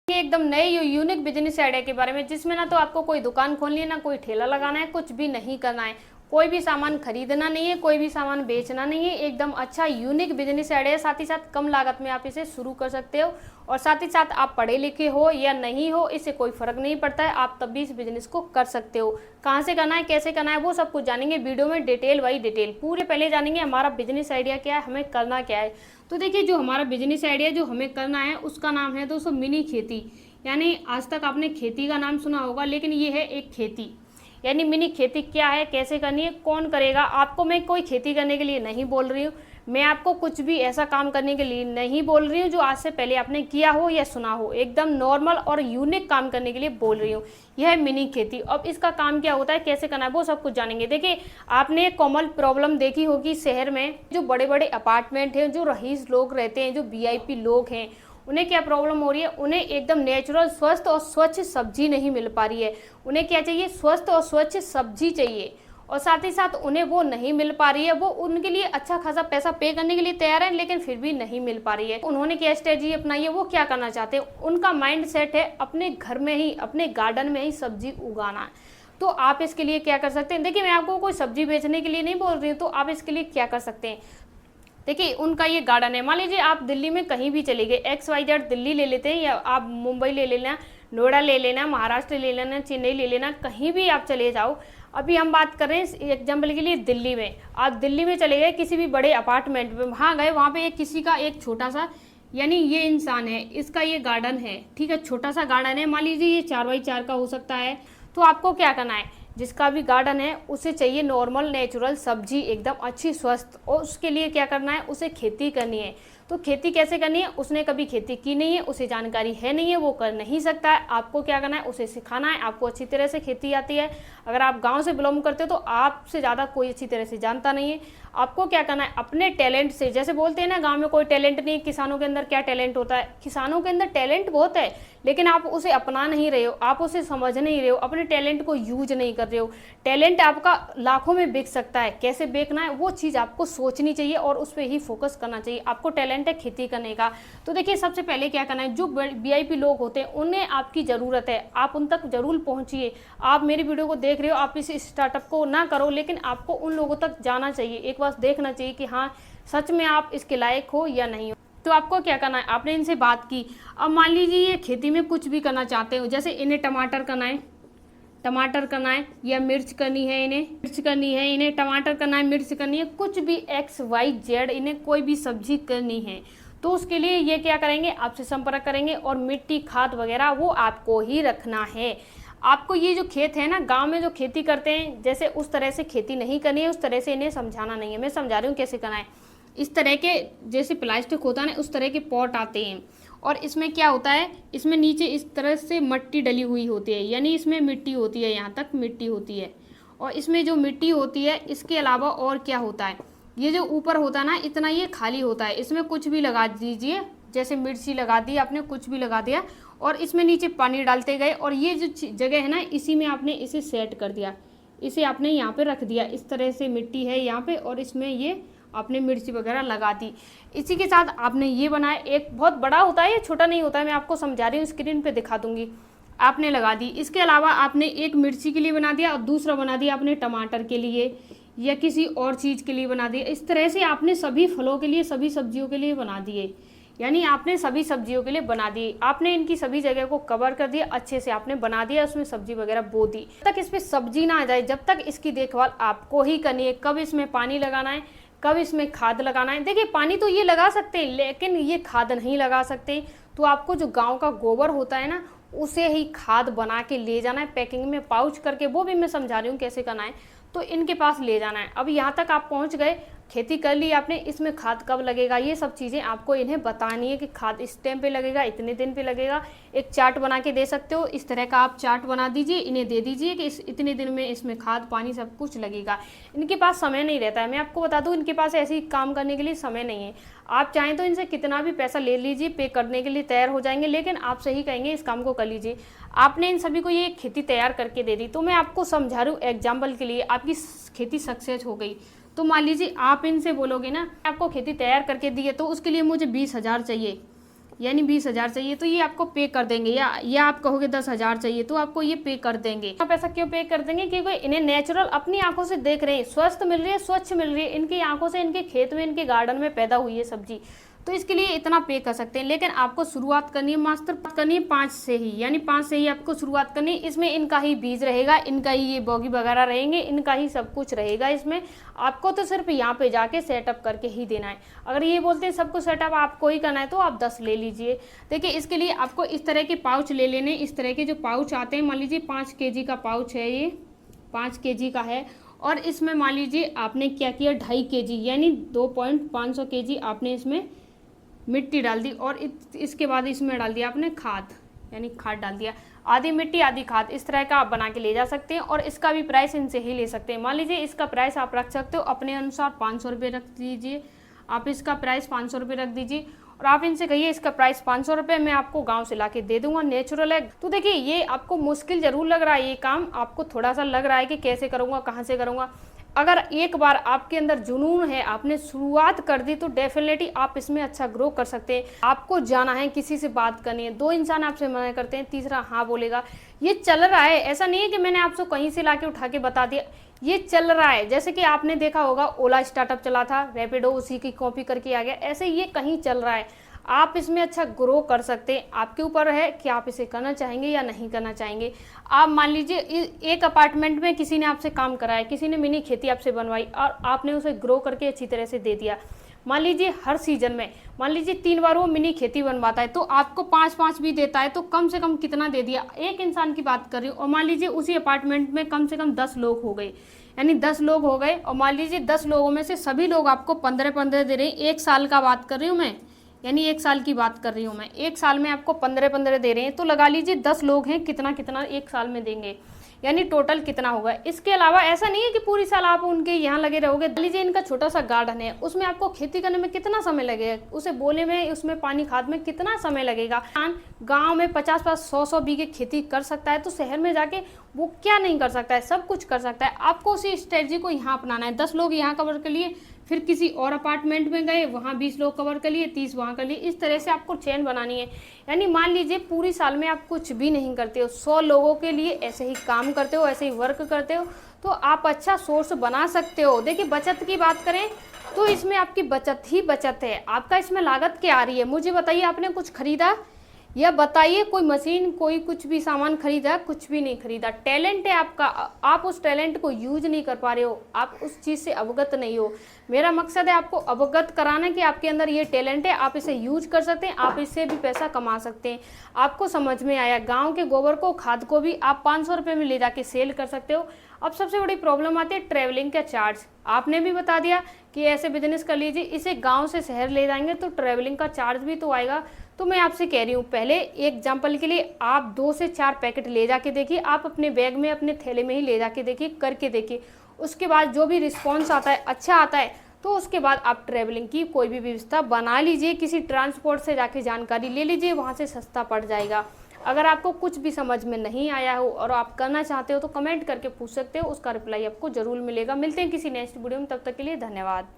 ये एकदम नए यूनिक बिजनेस आइडिया के बारे में, जिसमें ना तो आपको कोई दुकान खोलनी है, ना कोई ठेला लगाना है, कुछ भी नहीं करना है, कोई भी सामान खरीदना नहीं है, कोई भी सामान बेचना नहीं है। एकदम अच्छा यूनिक बिजनेस आइडिया, साथ ही साथ कम लागत में आप इसे शुरू कर सकते हो। और साथ ही साथ आप पढ़े लिखे हो या नहीं हो, इससे कोई फर्क नहीं पड़ता है, आप तब भी इस बिजनेस को कर सकते हो। कहाँ से करना है, कैसे करना है, वो सब कुछ जानेंगे वीडियो में डिटेल बाई डिटेल। पूरे पहले जानेंगे हमारा बिजनेस आइडिया क्या है, हमें करना क्या है। तो देखिए, जो हमारा बिजनेस आइडिया जो हमें करना है उसका नाम है दोस्तों मिनी खेती। यानी आज तक आपने खेती का नाम सुना होगा, लेकिन ये है एक खेती। यानी मिनी खेती क्या है, कैसे करनी है, कौन करेगा। आपको मैं कोई खेती करने के लिए नहीं बोल रही हूँ, मैं आपको कुछ भी ऐसा काम करने के लिए नहीं बोल रही हूँ जो आज से पहले आपने किया हो या सुना हो। एकदम नॉर्मल और यूनिक काम करने के लिए बोल रही हूँ। यह है मिनी खेती। अब इसका काम क्या होता है, कैसे करना है, वो सब कुछ जानेंगे। देखिए, आपने एक कॉमन प्रॉब्लम देखी होगी शहर में, जो बड़े बड़े अपार्टमेंट हैं, जो रईस लोग रहते हैं, जो वीआईपी लोग हैं, उन्हें क्या प्रॉब्लम हो रही है, उन्हें एकदम नेचुरल स्वस्थ और स्वच्छ सब्जी नहीं मिल पा रही है। उन्हें क्या चाहिए, स्वस्थ और स्वच्छ सब्जी चाहिए। और साथ ही साथ उन्हें वो नहीं मिल पा रही है। वो उनके लिए अच्छा खासा पैसा पे करने के लिए तैयार है, लेकिन फिर भी नहीं मिल पा रही है। उन्होंने क्या स्ट्रेटजी अपनाई है, वो क्या करना चाहते हैं, उनका माइंड सेट है अपने घर में ही, अपने गार्डन में ही सब्जी उगाना है। तो आप इसके लिए क्या कर सकते हैं, देखिए मैं आपको कोई सब्जी बेचने के लिए नहीं बोल रही हूँ, तो आप इसके लिए क्या कर सकते हैं। देखिए, उनका ये गार्डन है। मान लीजिए आप दिल्ली में कहीं भी चले गए, XYZ दिल्ली ले लेते हैं, या आप मुंबई ले लेना, नोएडा ले लेना, महाराष्ट्र ले लेना, चेन्नई ले लेना, कहीं भी आप चले जाओ। अभी हम बात कर रहे हैं एग्जाम्पल के लिए दिल्ली में। आप दिल्ली में चले गए किसी भी बड़े अपार्टमेंट में, वहाँ गए, वहाँ पे एक किसी का एक छोटा सा, यानी ये इंसान है, इसका ये गार्डन है, ठीक है, छोटा सा गार्डन है। मान लीजिए ये 4x4 का हो सकता है। तो आपको क्या करना है, जिसका भी गार्डन है उसे चाहिए नॉर्मल नेचुरल सब्जी, एकदम अच्छी स्वस्थ। और उसके लिए क्या करना है, उसे खेती करनी है। तो खेती कैसे करनी है, उसने कभी खेती की नहीं है, उसे जानकारी है नहीं है, वो कर नहीं सकता है। आपको क्या करना है, उसे सिखाना है। आपको अच्छी तरह से खेती आती है। अगर आप गांव से बिलोंग करते हो तो आपसे ज़्यादा कोई अच्छी तरह से जानता नहीं है। आपको क्या करना है, अपने टैलेंट से, जैसे बोलते हैं ना गांव में कोई टैलेंट नहीं, किसानों के अंदर क्या टैलेंट होता है, किसानों के अंदर टैलेंट बहुत है, लेकिन आप उसे अपना नहीं रहे हो, आप उसे समझ नहीं रहे हो, अपने टैलेंट को यूज नहीं कर रहे हो। टैलेंट आपका लाखों में बिक सकता है, कैसे बेचना है वो चीज़ आपको सोचनी चाहिए और उस पर ही फोकस करना चाहिए। आपको टैलेंट है खेती करने का, तो देखिए सबसे पहले क्या करना है, जो वीआईपी लोग होते हैं उन्हें आपकी ज़रूरत है, आप उन तक जरूर पहुंचिए। आप मेरी वीडियो को देख रहे हो, आप इस स्टार्टअप को ना करो, लेकिन आपको उन लोगों तक जाना चाहिए, एक बार देखना चाहिए कि हाँ सच में आप इसके लायक हो या नहीं हो। तो आपको क्या करना है, आपने इनसे बात की। अब मान लीजिए ये खेती में कुछ भी करना चाहते हो, जैसे इन्हें टमाटर करना है, टमाटर करना है, या मिर्च करनी है, इन्हें मिर्च करनी है, इन्हें टमाटर करना है, मिर्च करनी है, कुछ भी XYZ, इन्हें कोई भी सब्जी करनी है। तो उसके लिए ये क्या करेंगे, आपसे संपर्क करेंगे, और मिट्टी खाद वगैरह वो आपको ही रखना है। आपको ये जो खेत है ना, गांव में जो खेती करते हैं, जैसे उस तरह से खेती नहीं करनी है, उस तरह से इन्हें समझाना नहीं है। मैं समझा रही हूँ कैसे करना है। इस तरह के जैसे प्लास्टिक होता है ना, उस तरह के पॉट आते हैं, और इसमें क्या होता है, इसमें नीचे इस तरह से मिट्टी डली हुई होती है, यानी इसमें मिट्टी होती है, यहाँ तक मिट्टी होती है। और इसमें जो मिट्टी होती है, इसके अलावा और क्या होता है, ये जो ऊपर होता है ना, इतना ये खाली होता है, इसमें कुछ भी लगा दीजिए, जैसे मिर्ची लगा दी आपने, कुछ भी लगा दिया, और इसमें नीचे पानी डालते गए, और ये जो जगह है ना, इसी में आपने इसे सेट कर दिया, इसे आपने यहाँ पे रख दिया। इस तरह से मिट्टी है यहाँ पे, और इसमें ये आपने मिर्ची वगैरह लगा दी। इसी के साथ आपने ये बनाया, एक बहुत बड़ा होता है, ये छोटा नहीं होता है, मैं आपको समझा रही हूँ, स्क्रीन पे दिखा दूंगी। आपने लगा दी। इसके अलावा आपने एक मिर्ची के लिए बना दिया, और दूसरा बना दिया आपने टमाटर के लिए, या किसी और चीज़ के लिए बना दिया। इस तरह से आपने सभी फलों के लिए, सभी सब्जियों के लिए बना दिए, यानी आपने सभी सब्जियों के लिए बना दिए। आपने इनकी सभी जगह को कवर कर दिया, अच्छे से आपने बना दिया, उसमें सब्जी वगैरह बो दी। जब तक इस पर सब्जी ना आ जाए, जब तक इसकी देखभाल आपको ही करनी है। कब इसमें पानी लगाना है, कब इसमें खाद लगाना है। देखिए, पानी तो ये लगा सकते हैं, लेकिन ये खाद नहीं लगा सकते। तो आपको जो गांव का गोबर होता है ना, उसे ही खाद बना के ले जाना है, पैकिंग में पाउच करके, वो भी मैं समझा रही हूँ कैसे करना है। तो इनके पास ले जाना है। अब यहाँ तक आप पहुँच गए, खेती कर ली आपने, इसमें खाद कब लगेगा, ये सब चीज़ें आपको इन्हें बतानी है कि खाद इस टाइम पे लगेगा, इतने दिन पे लगेगा। एक चार्ट बना के दे सकते हो, इस तरह का आप चार्ट बना दीजिए, इन्हें दे दीजिए कि इतने दिन में इसमें खाद पानी सब कुछ लगेगा। इनके पास समय नहीं रहता है, मैं आपको बता दूं, इनके पास ऐसे काम करने के लिए समय नहीं है। आप चाहें तो इनसे कितना भी पैसा ले लीजिए, पे करने के लिए तैयार हो जाएंगे, लेकिन आप सही कहेंगे इस काम को कर लीजिए। आपने इन सभी को ये खेती तैयार करके दे दी। तो मैं आपको समझा रही हूँ एग्जाम्पल के लिए, आपकी खेती सक्सेस हो गई। तो मान लीजिए आप इनसे बोलोगे ना, आपको खेती तैयार करके दी है, तो उसके लिए मुझे 20,000 चाहिए। यानी 20,000 चाहिए तो ये आपको पे कर देंगे, या आप कहोगे 10,000 चाहिए तो आपको ये पे कर देंगे। आप ऐसा क्यों पे कर देंगे? क्योंकि इन्हें नेचुरल अपनी आंखों से देख रहे हैं, स्वस्थ मिल रही है, स्वच्छ मिल रही है, इनकी आंखों से, इनके खेत में, इनके गार्डन में पैदा हुई है सब्जी, तो इसके लिए इतना पे कर सकते हैं। लेकिन आपको शुरुआत करनी है, मास्टर करनी है 5 से ही, यानी 5 से ही आपको शुरुआत करनी है। इसमें इनका ही बीज रहेगा, इनका ही ये बॉगी वगैरह रहेंगे, इनका ही सब कुछ रहेगा इसमें। आपको तो सिर्फ यहाँ पे जाके सेटअप करके ही देना है। अगर ये बोलते हैं सब कुछ सेटअप आपको ही करना है तो आप 10 ले लीजिए। देखिए इसके लिए आपको इस तरह के पाउच ले लेने, इस तरह के जो पाउच आते हैं, मान लीजिए 5 kg का पाउच है, ये 5 kg का है। और इसमें मान लीजिए आपने क्या किया, 2.5 kg यानी 2.5 kg आपने इसमें मिट्टी डाल दी, और इसके बाद इसमें डाल दिया आपने खाद, यानी खाद डाल दिया, आधी मिट्टी आधी खाद, इस तरह का आप बना के ले जा सकते हैं। और इसका भी प्राइस इनसे ही ले सकते हैं। मान लीजिए इसका प्राइस आप रख सकते हो अपने अनुसार 500 रुपये रख दीजिए, आप इसका प्राइस 500 रुपये रख दीजिए, और आप इनसे कहिए इसका प्राइस 500 रुपये, मैं आपको गांव से लाके दे दूंगा, नेचुरल है। तो देखिए ये आपको मुश्किल जरूर लग रहा है, ये काम आपको थोड़ा सा लग रहा है कि कैसे करूँगा, कहाँ से करूँगा। अगर एक बार आपके अंदर जुनून है, आपने शुरुआत कर दी, तो डेफिनेटली आप इसमें अच्छा ग्रो कर सकते हैं। आपको जाना है, किसी से बात करनी है, 2 इंसान आपसे मना करते हैं, तीसरा हाँ बोलेगा। ये चल रहा है, ऐसा नहीं है कि मैंने आपसे कहीं से लाके उठा के बता दिया, ये चल रहा है। जैसे कि आपने देखा होगा ओला स्टार्टअप चला था, रैपिडो उसी की कॉपी करके आ गया, ऐसे ये कहीं चल रहा है। आप इसमें अच्छा ग्रो कर सकते हैं, आपके ऊपर है कि आप इसे करना चाहेंगे या नहीं करना चाहेंगे। आप मान लीजिए एक अपार्टमेंट में किसी ने आपसे काम कराया, किसी ने मिनी खेती आपसे बनवाई, और आपने उसे ग्रो करके अच्छी तरह से दे दिया। मान लीजिए हर सीजन में मान लीजिए 3 बार वो मिनी खेती बनवाता है, तो आपको 5-5 भी देता है, तो कम से कम कितना दे दिया, एक इंसान की बात कर रही हूँ। और मान लीजिए उसी अपार्टमेंट में कम से कम 10 लोग हो गए, यानी 10 लोग हो गए, और मान लीजिए 10 लोगों में से सभी लोग आपको 15-15 दे रहे हैं। 1 साल का बात कर रही हूँ मैं, यानी 1 साल की बात कर रही हूँ मैं, 1 साल में आपको 15-15 दे रहे हैं, तो लगा लीजिए 10 लोग हैं, कितना कितना 1 साल में देंगे, यानी टोटल कितना होगा। इसके अलावा ऐसा नहीं है कि पूरी साल आप उनके यहाँ लगे रहोगे। लीजिए इनका छोटा सा गार्डन है, उसमें आपको खेती करने में कितना समय लगेगा, उसे बोने में, उसमें पानी खाद में कितना समय लगेगा। गांव में 50-100 बीघे खेती कर सकता है, तो शहर में जाके वो क्या नहीं कर सकता है, सब कुछ कर सकता है। आपको उसी स्ट्रेटजी को यहाँ अपनाना है। 10 लोग यहाँ कवर कर लिए, फिर किसी और अपार्टमेंट में गए, वहाँ 20 लोग कवर कर लिए, 30 वहाँ कर लिए, इस तरह से आपको चेन बनानी है। यानी मान लीजिए पूरी साल में आप कुछ भी नहीं करते हो, 100 लोगों के लिए ऐसे ही काम करते हो, ऐसे ही वर्क करते हो, तो आप अच्छा सोर्स बना सकते हो। देखिए बचत की बात करें तो इसमें आपकी बचत ही बचत है। आपका इसमें लागत क्या आ रही है, मुझे बताइए। आपने कुछ खरीदा या बताइए, कोई मशीन, कोई कुछ भी सामान खरीदा? कुछ भी नहीं खरीदा। टैलेंट है आपका, आप उस टैलेंट को यूज नहीं कर पा रहे हो, आप उस चीज़ से अवगत नहीं हो। मेरा मकसद है आपको अवगत कराना कि आपके अंदर ये टैलेंट है, आप इसे यूज कर सकते हैं, आप इससे भी पैसा कमा सकते हैं। आपको समझ में आया। गांव के गोबर को, खाद को भी आप 500 रुपये में ले जाके सेल कर सकते हो। अब सबसे बड़ी प्रॉब्लम आती है ट्रैवलिंग का चार्ज। आपने भी बता दिया कि ऐसे बिजनेस कर लीजिए, इसे गांव से शहर ले जाएंगे तो ट्रैवलिंग का चार्ज भी तो आएगा। तो मैं आपसे कह रही हूँ, पहले एग्जाम्पल के लिए आप 2 से 4 पैकेट ले जाके देखिए, आप अपने बैग में, अपने थैले में ही ले जाके देखिए, करके देखिए। उसके बाद जो भी रिस्पॉन्स आता है, अच्छा आता है, तो उसके बाद आप ट्रैवलिंग की कोई भी व्यवस्था बना लीजिए, किसी ट्रांसपोर्ट से जाके जानकारी ले लीजिए, वहाँ से सस्ता पड़ जाएगा। अगर आपको कुछ भी समझ में नहीं आया हो और आप करना चाहते हो तो कमेंट करके पूछ सकते हो, उसका रिप्लाई आपको जरूर मिलेगा। मिलते हैं किसी नेक्स्ट वीडियो में, तब तक के लिए धन्यवाद।